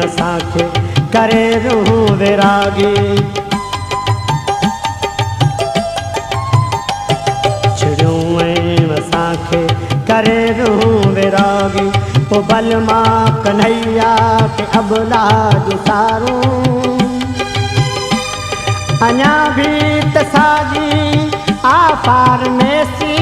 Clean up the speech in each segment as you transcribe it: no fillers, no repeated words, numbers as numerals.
असांखे करे रूह विरागी। असांखे करे रूह विरागी। ओ बलमा कन्हैया के अबला जो सारूं अञा भी तसागी आपार में सी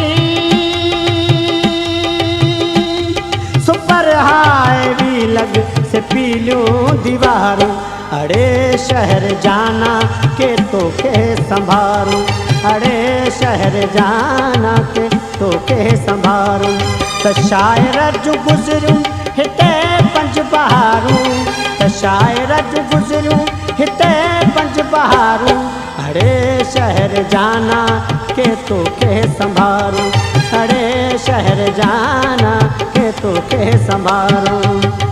सुपर हाय भी लग से पीलियों दीवारूं। अड़े शहर जाना के तो के संभारूं। अड़े शहर जाना के तो के संभारूं। त शायर जो गुज़रूं हिते पंज बहारूं। त शायर जो गुज़रूं हिते पंज बहारूं। अड़े शहर जाना के तो के संभारूं। अड़े शहर जाना के तो के संभारूं।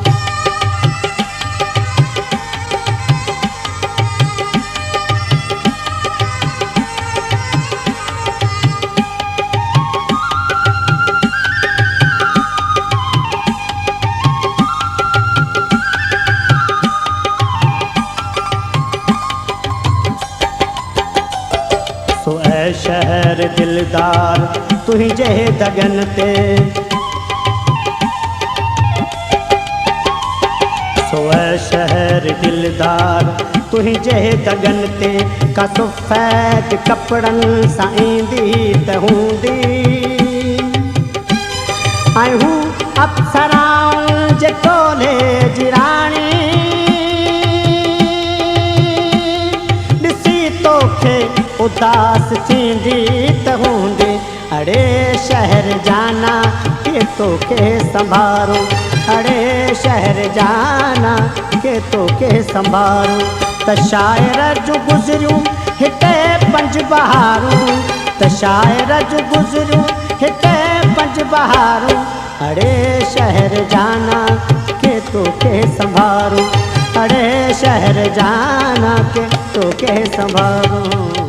शहर दिलदार तुझे दगन ते सोए शहर दिलदार तुझे दगन ते का सफ़ेद कपड़न सां ईंदी त हूंदी। ऐं हू अप्सराउं जे टोले जी राणी ॾिसी तोखे उदास थींदी त हूंदी। अड़े शहर जाना के तो के संभारूं। अड़े शहर जाना के तो के संभारूं। त शायर जो गुज़रूं हिते पंज बहारूं। त शायर जो गुज़रूं हिते पंज बहारूं। अड़े शहर जाना के तो के संभारूं। अड़े शहर जाना के तो के संभारूं।